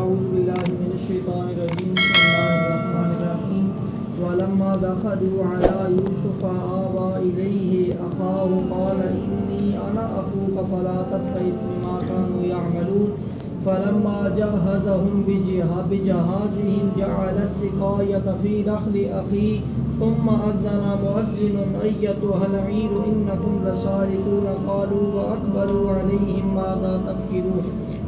أعوذ بالله من الشيطان الرجيم بسم الله الرحمن الرحيم ولما دخلوا على يوسف آوى إليه أخاه قال إني أنا أخوك فلا تبتئس بما كانوا يعملون فلما جهزهم بجهازهم جعل السقاية في رحل أخيه ثم أذن مؤذن أيتها العير إنكم لسارقون قالوا وأقبلوا عليهم ماذا تفقدون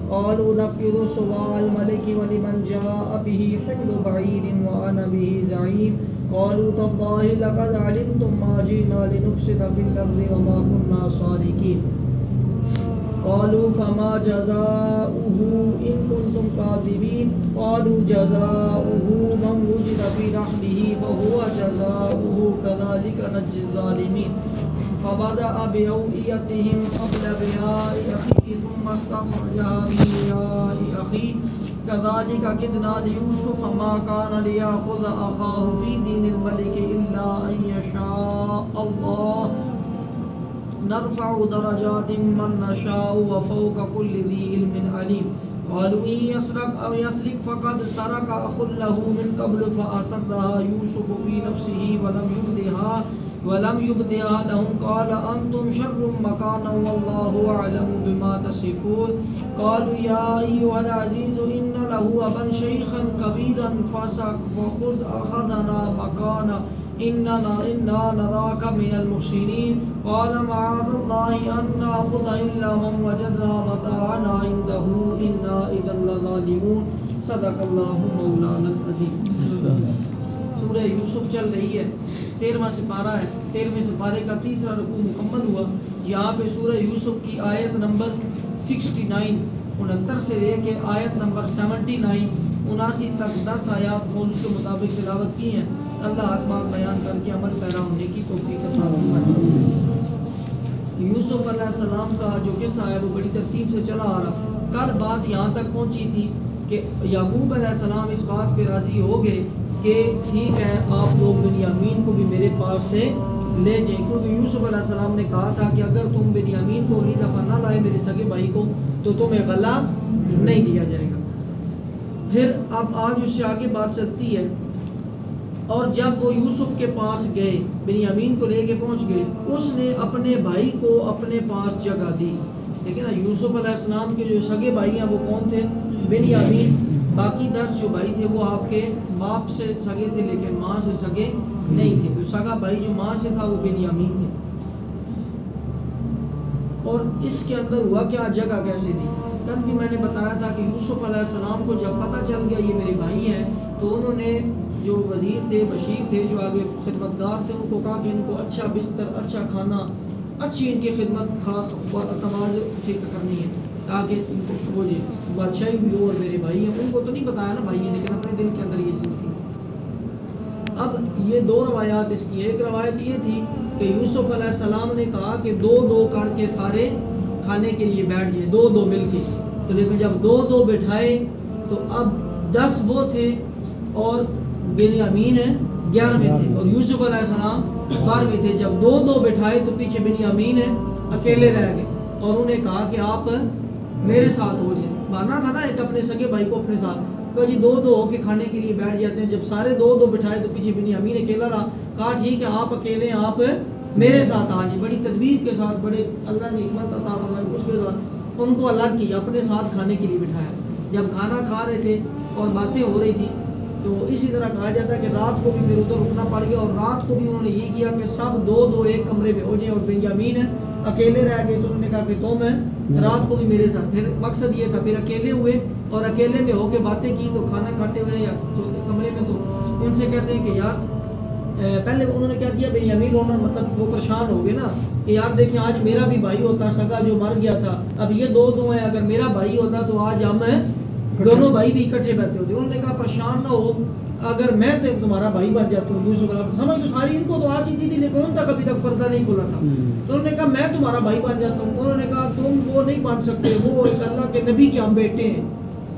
قالوا نفقد صواع الملك ولمن جاء به حمل بعير وأنا به زعيم قالوا تالله لقد علمتم ما جئنا لنفسد في الأرض وما كنا سارقين قالوا فما جزاؤه إن كنتم كاذبين قالوا جزاؤه من وجد في رحله فهو جزاؤه كذلك نجزي الظالمين فبدأ بأوعيتهم قبل وعاء أخيه ثم استخرجها من وعاء أخيه كذلك كدنا ليوسف ما كان ليأخذ أخاه في دين الملك إلا أن يشاء الله نرفع درجات من نشاء وفوق كل ذي علم عليم قالوا إن يسرق أو يسرق فقد سرق أخ له من قبل فأسرها يوسف في نفسه ولم يبدها لهم قال أنتم شر مكانا والله أعلم بما تصفون قالوا يا أيها العزيز إن له أبا شيخا كبيرا فخذ أخذنا مكانا إنا نراك من المحسنين قال معاذ الله أن نأخذ إلا من وجدنا متاعنا عنده إنا إذا لظالمون صدق الله مولانا العظيم. سورہ یوسف چل رہی ہے، 13واں سپارہ ہے، 13ویں سپارے کا تیسرا رکوع مکمل ہوا. یہاں پہ سورہ یوسف کی آیت نمبر 69 69 سے لے کے آیت نمبر 79 79 تک 10 آیات موضوع کے مطابق تلاوت کی ہیں. اللہ اکبر بیان کر کے عمل پیرا ہونے کی توفیق عطا فرمائے. یوسف علیہ السلام کا جو قصہ ہے وہ بڑی ترتیب سے چلا آ رہا. کل بات یہاں تک پہنچی تھی کہ یعقوب علیہ السلام اس بات پہ راضی ہو گئے کہ ٹھیک ہے آپ لوگ بنیامین کو بھی میرے پاس سے لے جائیں، کیونکہ یوسف علیہ السلام نے کہا تھا کہ اگر تم بنیامین کو اگلی دفعہ نہ لائے میرے سگے بھائی کو تو تمہیں غلہ نہیں دیا جائے گا. پھر اب آج اس سے آگے بات چلتی ہے. اور جب وہ یوسف کے پاس گئے، بنیامین کو لے کے پہنچ گئے، اس نے اپنے بھائی کو اپنے پاس جگہ دی. لیکن یوسف علیہ السلام کے جو سگے بھائی ہیں وہ کون تھے؟ بنیامین. باقی 10 جو بھائی تھے وہ آپ کے باپ سے سگے تھے لیکن ماں سے سگے نہیں تھے. تو سگا بھائی جو ماں سے تھا وہ بنیامین تھے. اور اس کے اندر ہوا کیا، جگہ کیسے دی؟ کل بھی میں نے بتایا تھا کہ یوسف علیہ السلام کو جب پتہ چل گیا یہ میرے بھائی ہیں تو انہوں نے جو وزیر تھے، بشیر تھے، جو آگے خدمتگار تھے، ان کو کہا کہ ان کو اچھا بستر، اچھا کھانا، اچھی ان کی خدمت اور اعتماد ٹھیک کرنی ہے تاکہ ان کو وہ بادشاہی بھی ہو. اور میرے بھائی ہیں ان کو تو نہیں بتایا نا بھائی ہیں، لیکن اپنے دل کے اندر یہ چیز تھی. اب یہ 2 روایات اس کی. ایک روایت یہ تھی کہ یوسف علیہ السلام نے کہا کہ 2 کر کے سارے کھانے کے لیے بیٹھ گئے، 2 مل کے. تو لیکن جب 2 بٹھائے تو اب 10 وہ تھے اور بنیامین 11ویں تھے اور یوسف علیہ السلام 12ویں تھے. جب 2 بٹھائے تو پیچھے بنیامین اکیلے رہ گئے اور انہیں کہا کہ آپ میرے ساتھ ہو جائیں. ماننا تھا نا ایک اپنے سگے بھائی کو اپنے ساتھ. کہا جی 2 ہو کے کھانے کے لیے بیٹھ جاتے ہیں. جب سارے 2 بٹھائے تو پیچھے بنیامین اکیلا رہا. کہا ٹھیک ہے آپ اکیلے ہیں، آپ میرے ساتھ آ جائیں. بڑی تدبیر کے ساتھ، بڑے اللہ نے حکمت عطا فرمائی اس کے ساتھ ان کو الگ کیا، اپنے ساتھ کھانے کے لیے بٹھایا. جب کھانا کھا رہے تھے اور باتیں ہو رہی تھی تو اسی طرح کہا جاتا ہے کہ رات کو بھی پھر ادھر رکنا پڑ گیا. اور رات کو بھی انہوں نے یہ کیا کہ سب 2 ایک کمرے میں ہو جائیں اور بنیامین اکیلے رہ گئے. تو انہوں نے کہا کہ تم رات کو بھی میرے ساتھ. پھر مقصد یہ تھا، پھر اکیلے ہوئے اور اکیلے میں ہو کے باتیں کی. تو کھانا کھاتے ہوئے یا کمرے میں تو ان سے کہتے ہیں کہ یار پہلے انہوں نے کیا کیا، بنیامین ہونا مطلب وہ پریشان ہو گئے نا کہ یار دیکھیں آج میرا بھی بھائی ہوتا سگا جو مر گیا تھا، اب یہ 2 ہیں، اگر میرا بھائی ہوتا تو آج ہم دونوں بھائی بھی اکٹھے بیٹھے ہوتے. انہوں نے کہا پریشان نہ ہو، اگر میں تمہارا بھائی بن جاتا ہوں. یوسف سمجھ تو ساری ان کو تو آج ہی تھی لیکن ان تک ابھی تک پردہ نہیں کھلا تھا. تو انہوں نے کہا میں تمہارا بھائی بن جاتا ہوں. انہوں نے کہا تم وہ نہیں بن سکتے، وہ ایک اللہ کے نبی کے ہم بیٹے ہیں،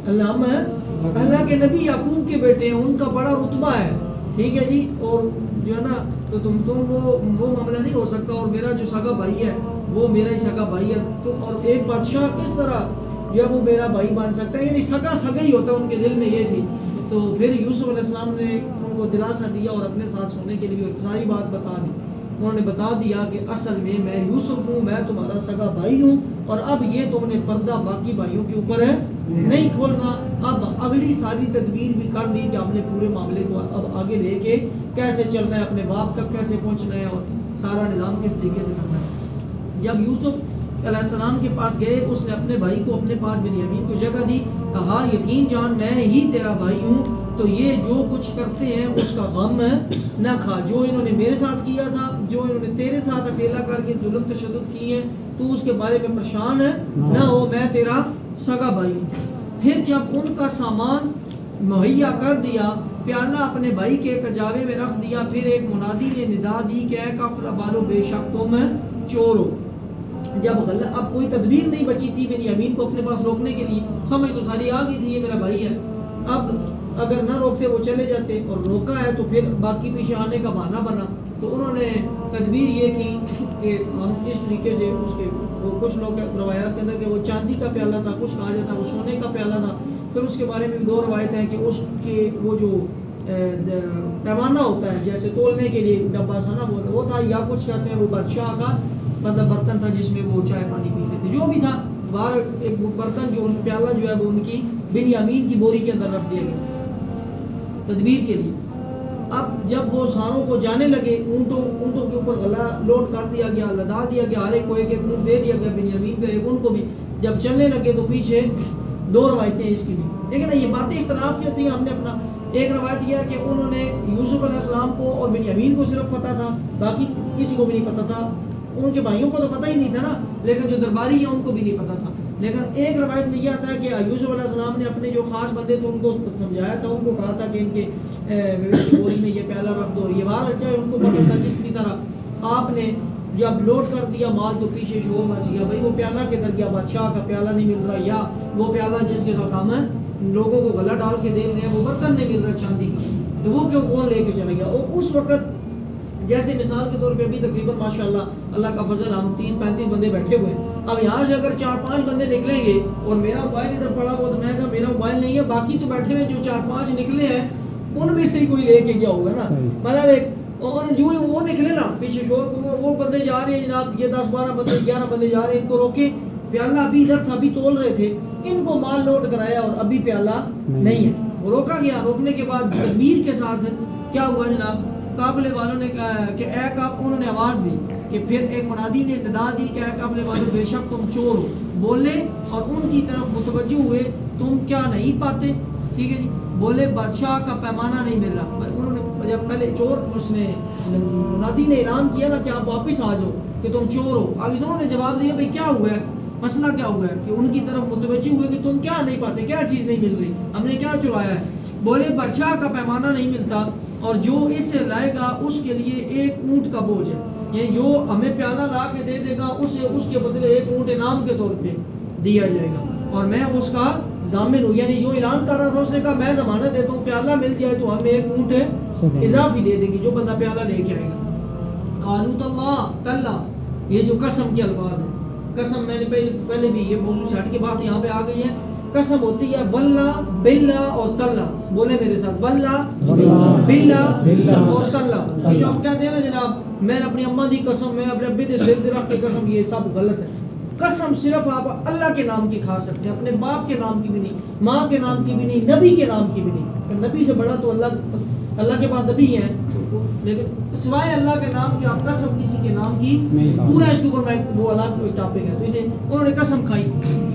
اللہ کے نبی یعقوب کے بیٹے ہیں، ان کا بڑا رتبہ ہے، ٹھیک ہے جی. اور جو ہے نا تو تم وہ معاملہ نہیں ہو سکتا. اور میرا جو سگا بھائی ہے وہ میرا ہی سگا بھائی ہے. تو اور ایک بادشاہ کس طرح جو ہے وہ میرا بھائی بن سکتا ہے، یعنی سگا سگا ہی ہوتا ہے، ان کے دل میں یہ تھی. تو پھر یوسف علیہ السلام نے ان کو دلاسا دیا اور اپنے ساتھ سونے کے لیے اور ساری بات بتا دی. انہوں نے بتا دیا کہ اصل میں یوسف ہوں، میں تمہارا سگا بھائی ہوں، اور اب یہ تم نے پردہ باقی بھائیوں کے اوپر ہے نہیں کھولنا. اب اگلی ساری تدبیر بھی کر لی کہ ہم نے پورے معاملے کو اب آگے لے کے کیسے چلنا ہے، اپنے باپ تک کیسے پہنچنا ہے اور سارا نظام کس طریقے سے کرنا ہے. جب یوسف علیہ السلام کے پاس گئے، اس نے اپنے بھائی کو اپنے پاس بنیامین کو جگہ دی، کہا یقین جان میں ہی تیرا بھائی ہوں، تو یہ جو کچھ کرتے ہیں اس کا غم نہ کھا. جو انہوں نے میرے ساتھ کیا تھا، جو انہوں نے تیرے ساتھ اکیلا کر کے ظلم تشدد کی ہے، تو اس کے بارے میں پریشان نہ ہو، میں تیرا سگا بھائی ہوں. پھر جب ان کا سامان مہیا کر دیا، پیالہ اپنے بھائی کے کجاوے میں رکھ دیا، پھر ایک منادی نے ندا دی کہ اے قافلہ والو بے شک تم چور ہو. جب اب کوئی تدبیر نہیں بچی تھی بنیامین کو اپنے پاس روکنے کے لیے، سمجھ تو ساری آ گئی تھی یہ میرا بھائی ہے. اب اگر نہ روکتے وہ چلے جاتے، اور روکا ہے تو پھر باقی پیچھے آنے کا بہانہ بنا. تو انہوں نے تدبیر یہ کی کہ ہم اس طریقے سے اس کے کچھ لوگ روایات کے اندر کہ وہ چاندی کا پیالہ تھا، کچھ کہا جاتا وہ سونے کا پیالہ تھا. پھر اس کے بارے میں بھی دو روایتیں ہیں کہ اس کے وہ جو پیمانہ ہوتا ہے جیسے تولنے کے لیے ڈبہ سانا بولتے وہ تھا، یا کچھ کہتے ہیں وہ بادشاہ کا مطلب برتن تھا جس میں وہ چائے پانی پیتے تھے. جو بھی تھا باہر ایک برتن جو پیالہ جو ہے وہ ان کی بنیامین کی بوری کے اندر رکھ دیا گیا تدبیر کے لیے. اب جب وہ ساروں کو جانے لگے، اونٹوں کے اوپر غلہ لوڈ کر دیا گیا، لدا دیا گیا، ہر ایک کو ایک ایک اونٹ دے دیا گیا، بنیامین کو ایک ان کو بھی. جب چلنے لگے تو پیچھے دو روایتیں اس کی بھی، لیکن یہ باتیں اختلاف کی ہوتی ہیں. ہم نے اپنا ایک روایت یہ ہے کہ انہوں نے یوسف علیہ السلام کو اور بنیامین کو صرف پتا تھا، باقی کسی کو بھی نہیں پتا تھا. ان کے بھائیوں کو تو پتہ ہی نہیں تھا نا، لیکن جو درباری ہیں ان کو بھی نہیں پتا تھا. لیکن ایک روایت میں یہ آتا ہے کہ یوسف علیہ السلام نے اپنے جو خاص بندے تھے ان کو سمجھایا تھا، ان کو کہا تھا کہ ان کے بوری میں یہ پیالہ رکھ دو، یہ باہر اچھا ان کو پتا تھا. جس کی طرح آپ نے جب لوڈ کر دیا مال تو پیچھے شور مچ گیا، بھائی وہ پیالہ کدھر گیا، بادشاہ کا پیالہ نہیں مل رہا، یا وہ پیالہ جس کے ساتھ ہم لوگوں کو غلہ ڈال کے دے رہے ہیں وہ برتن نہیں مل رہا چاندی کا، تو وہ کیوں کون لے کے چلا گیا. اور اس وقت جیسے مثال کے طور پہ ابھی تقریباً ماشاءاللہ اللہ کا فضل ہم 30-35 بندے بیٹھے ہوئے ہیں. اب یہاں سے اگر 4-5 بندے نکلیں گے اور میرا موبائل ادھر پڑا ہوا تو میں کہا میرا موبائل نہیں ہے، باقی تو بیٹھے ہوئے جو 4-5 نکلے ہیں ان میں سے ہی کوئی لے کے گیا ہوگا نا. مطلب ایک اور جو وہ نکلے نا پیچھے شور وہ بندے جا رہے ہیں جناب، یہ 10-12 بندے 11 بندے جا رہے ہیں، ان کو روکے، پیالہ ابھی ادھر تھا، ابھی تول رہے تھے، ان کو مال لوڈ کرایا اور ابھی پیالہ نہیں ہے. وہ روکا گیا. روکنے کے بعد تدبیر کے ساتھ کیا ہوا جناب، قافلے والوں نے کہا کہ اے انہوں نے آواز دی کہ پھر ایک منادی نے ندا دی کہ اے قافلے والوں بے شک تم چور ہو. بولے اور ان کی طرف متوجہ ہوئے، تم کیا نہیں پاتے، ٹھیک ہے جی. بولے بادشاہ کا پیمانہ نہیں مل رہا. انہوں نے جب پہلے چور اس نے منادی نے اعلان کیا نا کہ آپ واپس آ جاؤ کہ تم چور ہو، آگے سے انہوں نے جواب دیا بھائی کیا ہوا ہے، مسئلہ کیا ہوا ہے، کہ ان کی طرف متوجہ ہوئے کہ تم کیا نہیں پاتے، کیا چیز نہیں مل رہی، ہم نے کیا چرایا ہے. بولے بادشاہ کا پیمانہ نہیں ملتا اور جو اس سے لائے گا اس کے لیے ایک اونٹ کا بوجھ ہے، یعنی جو ہمیں پیالہ لا کے دے دے گا اسے اس کے بدلے ایک اونٹ انعام کے طور پہ دیا جائے گا اور میں اس کا ضامن ہوں. یعنی جو اعلان کر رہا تھا اس نے کہا میں ضمانت دیتا ہوں پیالہ مل جائے تو ہمیں ایک اونٹ اضافی دے دیں گے جو بندہ پیالہ لے کے آئے گا. قالوا تاللہ، یہ جو قسم کے الفاظ ہیں، قسم میں نے پہلے بھی یہ موضوع سے ہٹ کے بات یہاں پہ آ گئی ہے. قسم ہوتی ہے واللہ باللہ اور تاللہ. بولے میرے ساتھ واللہ باللہ اور تاللہ. یہ جو آپ کہتے ہیں نا جناب میں اپنی اماں دی قسم، میں اپنے ابے دے سر دے رکھ کے قسم، یہ سب غلط ہے. قسم صرف آپ اللہ کے نام کی کھا سکتے ہیں، اپنے باپ کے نام کی بھی نہیں، ماں کے نام کی بھی نہیں، نبی کے نام کی بھی نہیں. نبی سے بڑا تو اللہ کے بعد نبی ہیں، لیکن سوائے اللہ کے نام کے آپ قسم کسی کے نام کی پورا اس کے اوپر وہ الگ کوئی ٹاپک ہے. تو اسے انہوں نے قسم کھائی،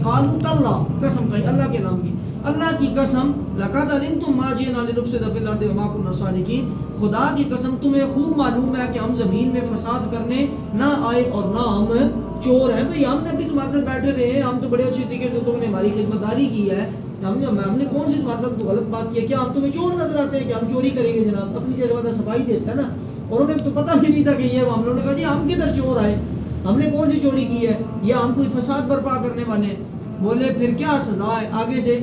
قالوا تاللہ، قسم کھائی اللہ کے نام کی. اللہ کی قسم لقد علمتم ما جئنا لنفسد فی الارض وما كنا سارقین، خدا کی قسم تمہیں خوب معلوم ہے کہ ہم زمین میں فساد کرنے نہ آئے اور نہ ہم چور ہیں. بھئی ہم نے بھی تمہارے ساتھ بیٹھے رہے ہیں، ہم تو بڑے اچھی طریقے سے تم نے ہماری خدمت داری کی ہے، ہم نے کون سی تمہارے ساتھ غلط بات کی ہے، کیا ہم تمہیں چور نظر آتے ہیں کہ ہم چوری کریں گے جناب. اپنی جیسے بات صفائی دیتا ہے نا، اور انہیں تو پتہ بھی نہیں تھا کہ یہ ہم لوگوں نے کہا جی ہم کدھر چور آئے، ہم نے کون سی چوری کی ہے، یا ہم کوئی فساد برپا کرنے والے ہیں. بولے پھر کیا سزا ہے. آگے سے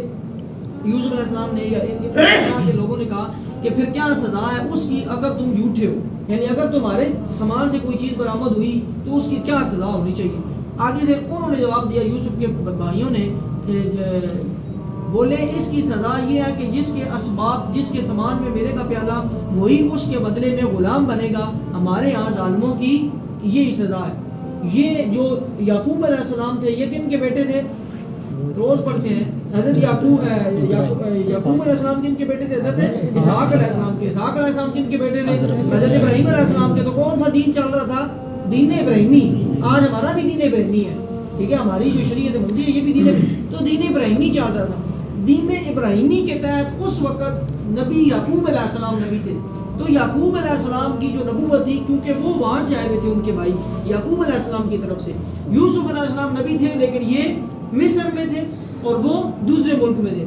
یوسف علیہ السلام نے یا ان کے لوگوں نے کہا کہ پھر کیا سزا ہے اس کی اگر تم جھوٹے ہو، یعنی اگر تمہارے سامان سے کوئی چیز برآمد ہوئی تو اس کی کیا سزا ہونی چاہیے. آگے سے انہوں نے جواب دیا یوسف کے بھائیوں نے بولے اس کی سزا یہ ہے کہ جس کے اسباب جس کے سامان میں ملے گا پیالہ وہی اس کے بدلے میں غلام بنے گا. ہمارے یہاں ظالموں کی یہی سزا ہے. یہ جو یعقوب علیہ السلام تھے یہ کن کے بیٹے تھے؟ روز پڑھتے ہیں حضرت یعقوب علیہ السلام کن کے بیٹے تھے؟ حضرت اسحاق علیہ السلام کے. اسحاق علیہ السلم کن کے بیٹے تھے؟ حضرت ابراہیم علیہ السلام کے. تو کون سا دین چل رہا تھا؟ دین ابراہیمی. آج ہمارا بھی دین ابراہیمی ہے, ٹھیک ہے, ہماری جو شریعت بنتی ہے یہ بھی دین تو دین ابراہیمی چل رہا تھا. دین ابراہیمی کے تحت اس وقت نبی یعقوب علیہ السلام نبی تھے. تو یعقوب علیہ السلام کی جو نبوت تھی, کیونکہ وہ وہاں سے آئے ہوئے تھے ان کے بھائی یعقوب علیہ السلام کی طرف سے. یوسف علیہ السلام نبی تھے لیکن یہ مصر میں تھے اور وہ دوسرے ملک میں تھے,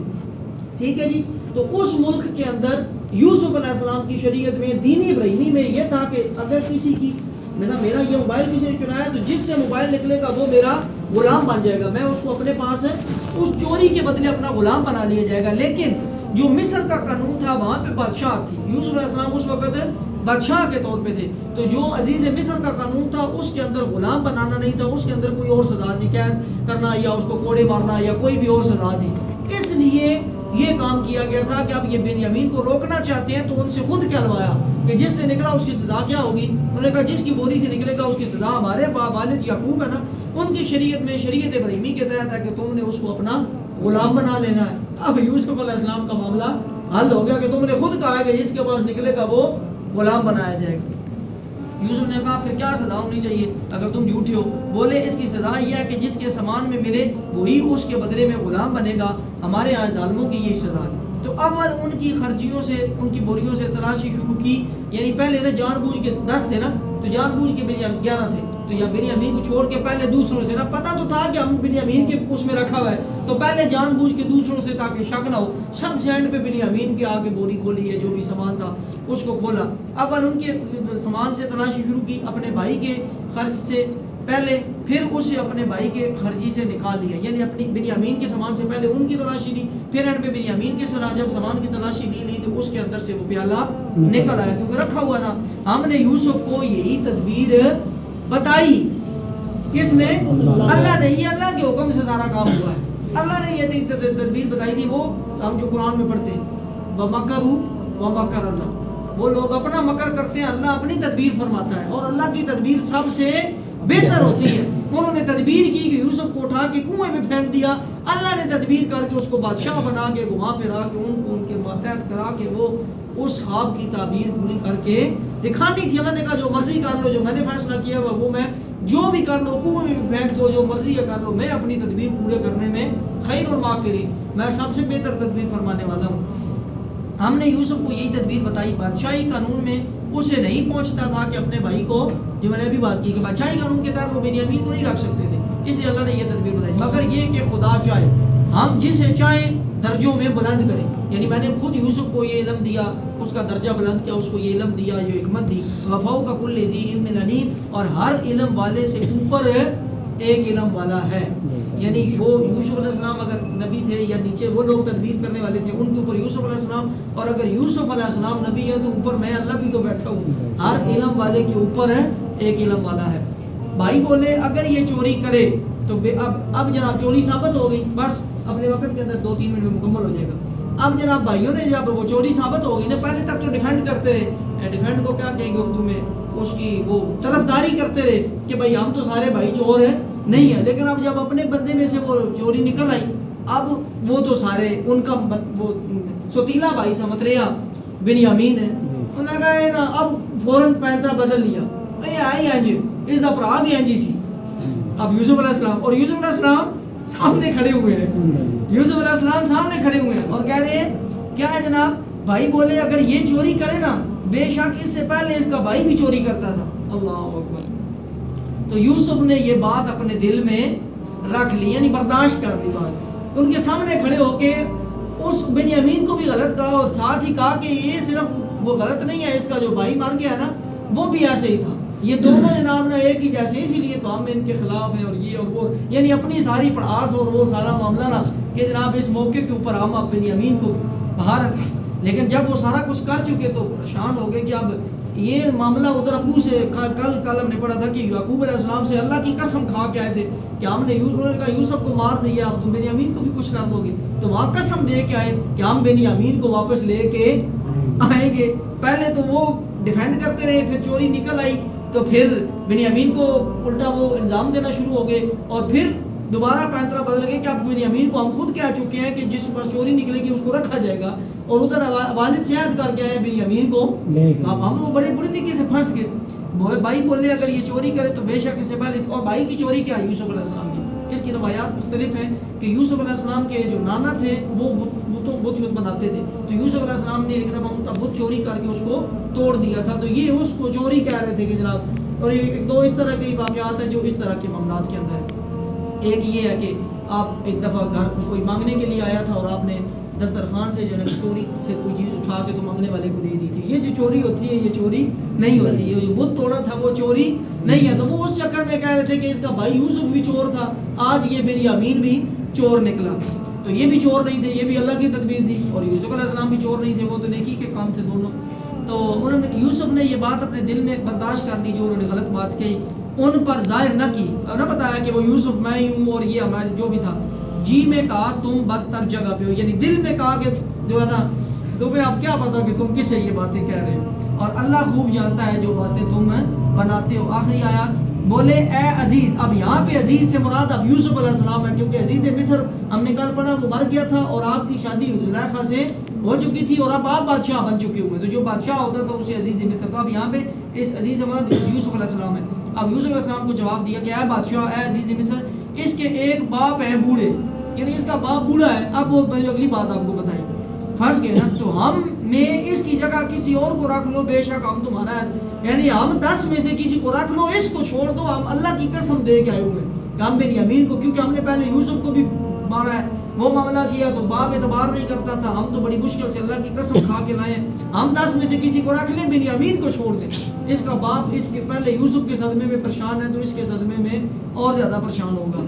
ٹھیک ہے جی. تو اس ملک کے اندر یوسف علیہ السلام کی شریعت میں دین ابراہیمی میں یہ تھا کہ اگر کسی کی میرا یہ موبائل کسی نے چرایا تو جس سے موبائل نکلے گا وہ میرا غلام بن جائے گا, میں اس کو اپنے پاس اس چوری کے بدلے اپنا غلام بنا لیا جائے گا. لیکن جو مصر کا قانون تھا وہاں پہ بادشاہ تھی. یوسف علیہ السلام اس وقت بادشاہ کے طور پہ تھے. تو جو عزیز مصر کا قانون تھا اس کے اندر غلام بنانا نہیں تھا, اس کے اندر کوئی اور سزا تھی, قید کرنا یا اس کو کوڑے مارنا یا کوئی بھی اور سزا تھی. اس لیے یہ کام کیا گیا تھا کہ اب یہ بنیامین کو روکنا چاہتے ہیں تو ان سے خود کہلوایا کہ جس سے نکلا اس کی سزا کیا ہوگی. انہوں نے کہا جس کی بوری سے نکلے گا اس کی سزا ہمارے والد یعقوب ہے نا ان کی شریعت میں شریعت ابراہیمی کے تحت ہے کہ تم نے اس کو اپنا غلام بنا لینا ہے. اب یوسف علیہ السلام کا معاملہ حل ہو گیا کہ تم نے خود کہا کہ جس کے پاس نکلے گا وہ غلام بنایا جائے گا. یوسف نے کہا پھر کیا سزا ہونی چاہیے اگر تم جھوٹے ہو؟ بولے اس کی سزا یہ ہے کہ جس کے سامان میں ملے وہی اس کے بدلے میں غلام بنے گا. ہمارے یہاں ظالموں کی یہی سزا ہے. تو اول ان کی خرچیوں سے ان کی بوریوں سے تلاشی شروع کی. یعنی پہلے نا جان بوجھ کے 10 تھے نا, تو جان بوجھ کے 11 تھے. تو یا بنیامین کو چھوڑ کے پہلے دوسروں سے, نا پتہ تو تھا کہ ہم بنیامین کے اس میں رکھا ہوا ہے, تو پہلے جان بوجھ کے دوسروں سے تاکہ شک نہ ہو سب سینڈ پہ بنیامین کے آگے بوری کھولی ہے, جو بھی سامان تھا اس کو کھولا. اول ان کے سامان سے تلاشی شروع کی, اپنے بھائی کے خرچ سے پہلے, پھر اسے اپنے بھائی کے خرچی سے نکال لیا. یعنی اپنی بنیامین کے سامان سے پہلے ان کی تلاشی لی, پھر ان پہ بنیامین کے ساتھ جب سامان کی تلاشی لی تو اس کے اندر سے وہ پیالہ نکل آیا کیونکہ رکھا ہوا تھا. ہم نے یوسف کو یہی تدبیر بتائی. کس نے؟ اللہ نے. یہ اللہ کے حکم سے سارا کام ہوا ہے. اللہ نے یہ تدبیر بتائی تھی. وہ ہم جو قرآن میں پڑھتے ہیں وَمَكَرُوا وَمَكَرَ اللَّهُ, وہ لوگ اپنا مکر کرتے ہیں, اللہ اپنی تدبیر فرماتا ہے اور اللہ کی تدبیر سب سے بہتر ہوتی ہے. انہوں نے تدبیر کی کہ یوسف کو اٹھا کے کنویں میں پھینک دیا. اللہ نے تدبیر کر کے اس کو بادشاہ بنا کے گھما پھرا کے ان کو ان کے ماتحت کرا کے وہ اس خواب کی تعبیر پوری کر کے دکھانی تھی. اللہ نے کہا جو مرضی کر لو, جو میں نے فیصلہ کیا وہ میں جو بھی کر لو, کنویں میں پھینک دو, جو مرضی کر لو, میں اپنی تدبیر پورے کرنے میں خیر اور ماکرین, میں سب سے بہتر تدبیر فرمانے والا ہوں. ہم نے یوسف کو یہی تدبیر بتائی. بادشاہی قانون میں اسے نہیں پہنچتا تھا کہ اپنے بھائی کو, جو میں نے ابھی بات کی کہ بادشاہی قانون کے تحت وہ بنیامین کو نہیں رکھ سکتے تھے, اس لیے اللہ نے یہ تدبیر بتائی. مگر یہ کہ خدا چاہے ہم جسے چاہیں درجوں میں بلند کریں. یعنی میں نے خود یوسف کو یہ علم دیا, اس کا درجہ بلند کیا, اس کو یہ علم دیا, یہ حکمت دی. وَفَوْقَ كُلِّ ذِي عِلْمٍ عَلِيمٍ, اور ہر علم والے سے اوپر ایک علم والا ہے. یعنی وہ یوسف علیہ السلام اگر نبی تھے یا نیچے وہ لوگ تدبیر کرنے والے تھے ان کے اوپر یوسف علیہ السلام, اور اگر یوسف علیہ السلام نبی ہے تو اوپر میں اللہ بھی تو بیٹھا ہوں. ہر علم والے کے اوپر ایک علم والا ہے. بھائی بولے اگر یہ چوری کرے تو اب جناب چوری ثابت ہو گئی, بس اپنے وقت کے اندر 2-3 منٹ میں مکمل ہو جائے گا. اب جناب بھائیوں نے جب وہ چوری ثابت ہو گئی نا, پہلے تک تو ڈیفینڈ کرتے رہے. ڈیفینڈ کو کیا کہیں گے اردو میں, اس کی وہ طرفداری کرتے رہے کہ بھائی ہم تو سارے بھائی چور ہیں نہیں ہے. لیکن اب جب اپنے بندے میں سے وہ چوری نکل آئی, اب وہ تو سارے ان کا وہ ستیلا بھائی تھا متریہ بنیامین ہے, انہوں نے کہا نا اب فوراً پینترا بدل لیا, آئی انج اس دا پرا بھی انج سی. اب یوسف علیہ السلام, اور یوسف علیہ السلام سامنے کھڑے ہوئے ہیں, یوسف علیہ السلام سامنے کھڑے ہوئے ہیں اور کہہ رہے ہیں کیا ہے جناب. بھائی بولے اگر یہ چوری کرے نا, بے شک اس سے پہلے اس کا بھائی بھی چوری کرتا تھا. اللہ اکبر. تو یوسف نے یہ بات اپنے دل میں رکھ لی, یعنی برداشت کر لی بات. ان کے سامنے کھڑے ہو کے اس بنیامین کو بھی غلط کہا اور ساتھ ہی کہا کہ یہ صرف وہ غلط نہیں ہے, اس کا جو بھائی مر گیا نا وہ بھی ایسے ہی تھا. یہ دونوں جناب نا ایک ہی جیسے, اسی لیے تو ہم ان کے خلاف ہیں اور یہ اور وہ, یعنی اپنی ساری پڑاس اور وہ سارا معاملہ نا کہ جناب اس موقع کے اوپر ہم بنیامین کو باہر رکھیں. لیکن جب وہ سارا کچھ کر چکے تو پریشان ہو گئے کہ اب یہ معاملہ ادھر ابو سے کل ہم نے پڑھا تھا کہ یعقوب علیہ السلام سے اللہ کی قسم کھا کے آئے تھے کہ ہم نے یوسف کو مار دیا، اب تم بنیامین کو بھی کچھ کر دو گے، تو وہاں قسم دے کے آئے کہ ہم بنیامین کو واپس لے کے آئیں گے. پہلے تو وہ ڈیفینڈ کرتے رہے، پھر چوری نکل آئی تو پھر بنیامین کو الٹا وہ الزام دینا شروع ہو گئے، اور پھر دوبارہ پینترا بدل گئے کہ اب بنیامین کو ہم خود کہہ چکے ہیں کہ جس پر چوری نکلے گی اس کو رکھا جائے گا، اور ادھر والد سے عہد کر کے آئے بنیامین کو. ہم تو بڑے بری طریقے سے پھنس گئے. بھائی بولے اگر یہ چوری کرے تو بے شک اس سے پہلے اور بھائی کی چوری کیا ہے یوسف علیہ السلام کی. اس کی روایات مختلف ہیں کہ یوسف علیہ السلام کے جو نانا تھے وہ بت بناتے تھے، تو یوسف علیہ السلام نے ایک دفعہ بت چوری کر کے اس کو توڑ دیا تھا، تو یہ اس کو چوری کہہ رہے تھے کہ جناب. اور ایک دو اس طرح کے واقعات ہیں جو اس طرح کے معاملات کے اندر ہے. ایک یہ ہے کہ آپ ایک دفعہ گھر کوئی مانگنے کے لیے آیا تھا اور آپ نے دسترخوان سے جو ہے چوری سے کوئی چیز اٹھا کے تو مانگنے والے کو دے دی تھی. یہ جو چوری ہوتی ہے یہ چوری نہیں ہوتی، یہ جو بت توڑا تھا وہ چوری نہیں ہے. تو وہ اس چکر میں کہہ رہے تھے کہ اس کا بھائی یوسف بھی چور تھا، آج یہ بنیامین بھی چور نکلا. تو یہ بھی چور نہیں تھے، یہ بھی اللہ کی تدبیر تھی، اور یوسف علیہ السلام بھی چور نہیں تھے، وہ تو نیکی کے کام تھے دونوں. تو انہوں نے یوسف نے یہ بات اپنے دل میں برداشت کر لی جو انہوں نے غلط بات کہی، ان پر ظاہر نہ کی اور نہ بتایا کہ وہ یوسف میں ہی ہوں اور یہ ہمارے جو بھی تھا. جی میں کہا تم بدتر جگہ پہ ہو، یعنی دل میں کہا کہ جو ہے نا تمہیں اب کیا پتا کہ تم کس سے یہ باتیں کہہ رہے ہو، اور اللہ خوب جانتا ہے جو باتیں تم بناتے ہو. آخری آیات بولے اے عزیز. اب یہاں پہ عزیز سے مراد اب یوسف علیہ السلام ہے، کیونکہ عزیز مصر ہم نے کل پڑھا وہ مر گیا تھا اور آپ کی شادی زلیخا سے ہو چکی تھی اور اب آپ بادشاہ بن چکے ہوئے، تو جو بادشاہ ہوتا تھا اسے عزیز مصر. تو اب یہاں پہ اس عزیز سے مراد یوسف علیہ السلام ہے. اب یوسف علیہ السلام کو جواب دیا کہ اے بادشاہ اے عزیز مصر، اس کے ایک باپ ہیں بوڑھے، یعنی اس کا باپ بوڑھا ہے. اب وہ اگلی بات آپ کو بتائی، پھنس گئے نا. تو ہم میں اس کی جگہ کسی اور کو رکھ لو، بے شک ہم تمہارا ہے، یعنی ہم 10 میں سے کسی کو رکھ لو، اس کو چھوڑ دو. ہم اللہ کی قسم دے کے آئے ہوئے کہ ہم بنیامین کو، کیونکہ ہم نے پہلے یوسف کو بھی مارا ہے، وہ معاملہ کیا تو باپ اعتبار نہیں کرتا تھا، ہم تو بڑی مشکل سے اللہ کی قسم کھا کے لائے. ہم 10 میں سے کسی کو رکھ لیں، بنیامین کو چھوڑ دیں. اس کا باپ اس کے پہلے یوسف کے صدمے میں پریشان ہے تو اس کے صدمے میں اور زیادہ پریشان ہوگا.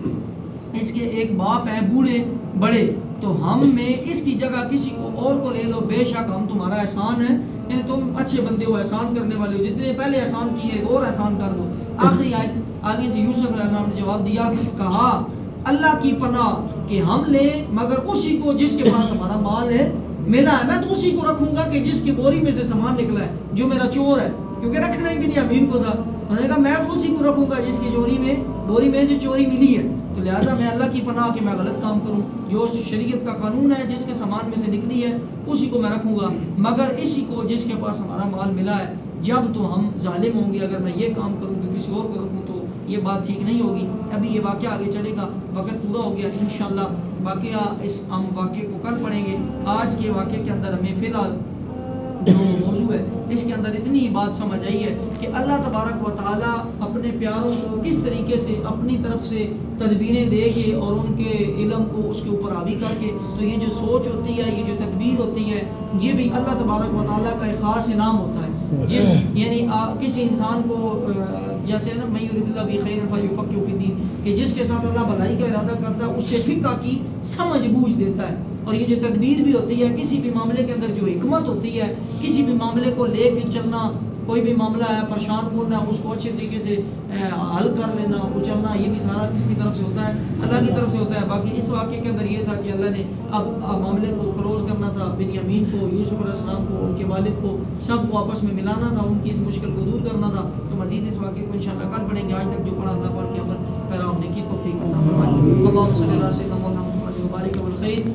اس کے ایک باپ ہیں بوڑھے بڑے، تو ہم میں اس کی جگہ کسی کو اور کو لے لو، بے شک ہم تمہارا احسان ہے، یعنی تم اچھے بندے ہو، احسان کرنے والے ہو، جتنے پہلے احسان کیے اور احسان کر دو. آخری آیت آگے سے یوسف علیہ السلام نے جواب دیا، کہا اللہ کی پناہ کہ ہم لے مگر اسی کو جس کے پاس ہمارا مال ہے ملا ہے. میں تو اسی کو رکھوں گا کہ جس کی بوری میں سے سامان نکلا ہے، جو میرا چور ہے، کیونکہ رکھنا ہی بنیامین کو تھا. میں نے کہا میں تو اسی کو رکھوں گا جس کی بوری میں سے چوری ملی ہے. تو لہٰذا میں اللہ کی پناہ کہ میں غلط کام کروں، جو شریعت کا قانون ہے جس کے سامان میں سے نکلی ہے اسی کو میں رکھوں گا، مگر اسی کو جس کے پاس ہمارا مال ملا ہے. جب تو ہم ظالم ہوں گے، اگر میں یہ کام کروں کہ کسی اور کو رکھوں تو یہ بات ٹھیک نہیں ہوگی. ابھی یہ واقعہ آگے چلے گا، وقت پورا ہو گیا. انشاءاللہ واقعہ ہم واقعے کو کل پڑھیں گے. آج کے واقعے کے اندر ہمیں فی الحال جو موضوع ہے اس کے اندر اتنی بات سمجھ آئی ہے کہ اللہ تبارک و تعالیٰ اپنے پیاروں کو کس طریقے سے اپنی طرف سے تدبیریں دے کے اور ان کے علم کو اس کے اوپر حاوی کر کے، تو یہ جو سوچ ہوتی ہے، یہ جو تدبیر ہوتی ہے، یہ بھی اللہ تبارک و تعالیٰ کا ایک خاص انعام ہوتا ہے. جس یعنی کسی انسان کو جیسے نا میں یرید اللہ بخیر فیفقہہ فی الدین، کہ جس کے ساتھ اللہ بھلائی کا ارادہ کرتا ہے اس سے فقہ کی سمجھ بوجھ دیتا ہے. اور یہ جو تدبیر بھی ہوتی ہے، کسی بھی معاملے کے اندر جو حکمت ہوتی ہے، کسی بھی معاملے کو لے کے چلنا، کوئی بھی معاملہ ہے پریشان کرنا، اس کو اچھے طریقے سے حل کر لینا، اچلنا، یہ بھی سارا کس کی طرف سے ہوتا ہے؟ اللہ کی طرف سے ہوتا ہے. باقی اس واقعے کے اندر یہ تھا کہ اللہ نے اب معاملے کو کلوز کرنا تھا، بنیامین کو، یوسف علیہ السلام کو، ان کے والد کو، سب کو آپس میں ملانا تھا، ان کی اس مشکل کو دور کرنا تھا. تو مزید اس واقعے کو انشاءاللہ کل پڑھیں گے. آج تک جو پڑھا اللہ پڑھ کے عمل پیرا ہونے کی توفیق عطا فرمائے. اللہم صلی اللہ علیہ وسلم وبارک والخیر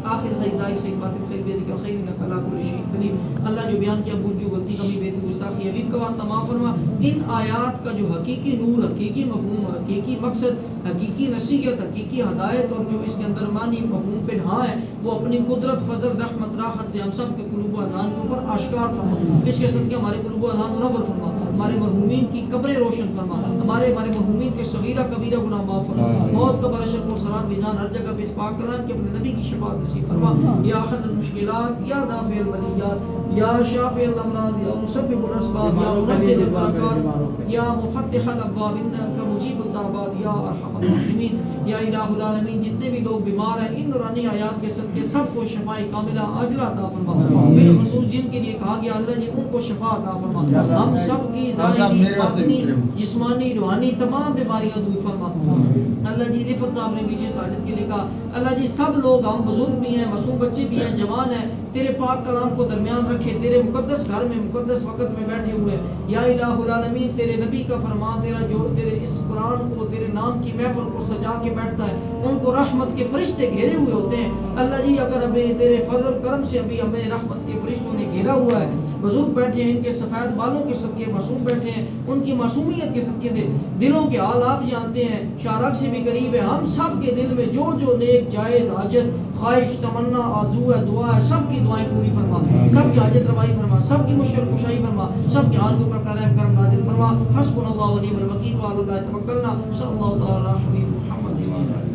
آخر خیر ظاہر خیر باطن خیر بیدک الخیر انک علی کل شیء قدیر. اللہ جو بیان کیا بھول جو غلطی کمی بے گستاخی حبیب کا واسطہ معاف فرما. ان آیات کا جو حقیقی نور، حقیقی مفہوم، حقیقی مقصد، حقیقی نصیحت، حقیقی ہدایت اور جو اس کے اندر معنی مفہوم پہ نہا ہے، وہ اپنی قدرت، فضل، رحمت، راحت سے ہم سب کے قلوب و اذہان کے اوپر آشکار فرما. اس کے صدقے ہمارے قلوب و اذہان منور فرما. ہمارے مرحومین کی قبریں روشن فرما، ہمارے مرحومین کے صغیرہ کبیرہ گناہ معاف فرما، موت قبر اشرف و صراط میزان ہر جگہ پہ اس پاک کلام کے اپنے نبی کی شفاعت نصیب فرما، یا حل المشکلات، یا دافع البلیات، یا شافع الامراض، یا مسبب الاسباب، یا منزل البرکات، یا مفتح الابواب، انک مجیب الدعوات، یا ارحم الراحمین، یا الہ العالمین. جتنے بھی لوگ بیمار ہیں ان نورانی آیات کے صدقے سب کو شفاء کاملہ عاجلہ عطا فرما، بالخصوص جن کے لیے کہا گیا اللہ جی ان کو شفا عطا فرما، ہم سب کی ظاہری باطنی جسمانی روحانی تمام بیماریاں دور فرما. اللہ جی رفت صاحب نے بھی جس حاجت کے لیے کہا اللہ جی سب لوگ ہم بزرگ بھی ہیں، معصوم بچے بھی ہیں، جوان ہیں، تیرے پاک کلام کو درمیان رکھے، تیرے مقدس گھر میں مقدس وقت میں بیٹھے ہوئے، یا الہ العالمین تیرے نبی کا فرمان، تیرا جو تیرے اس قرآن کو تیرے نام کی محفل کو سجا کے بیٹھتا ہے ان کو رحمت کے فرشتے گھیرے ہوئے ہوتے ہیں. اللہ جی اگر ہمیں تیرے فضل کرم سے ابھی ہمیں رحمت کے فرشتوں نے گھیرا ہوا ہے، بزرگ بیٹھے ہیں ان کے سفید بالوں کے صدقے، معصوم بیٹھے ہیں ان کی معصومیت کے صدقے سے، دلوں کے حال آپ جانتے ہیں، شارک سے بھی قریب ہے، ہم سب کے دل میں جو نیک جائز حاجت خواہش تمنا آرزو ہے دعا ہے سب کی دعائیں پوری فرما، سب کی حاجت روائی فرما، سب کی مشکل کشائی فرما، سب کے حال کے اوپر رحم کرم نازل فرما. حسبنا اللہ ونعم الوکیل وعلی اللہ توکلنا. صلی اللہ تعالی علی حبیب محمد.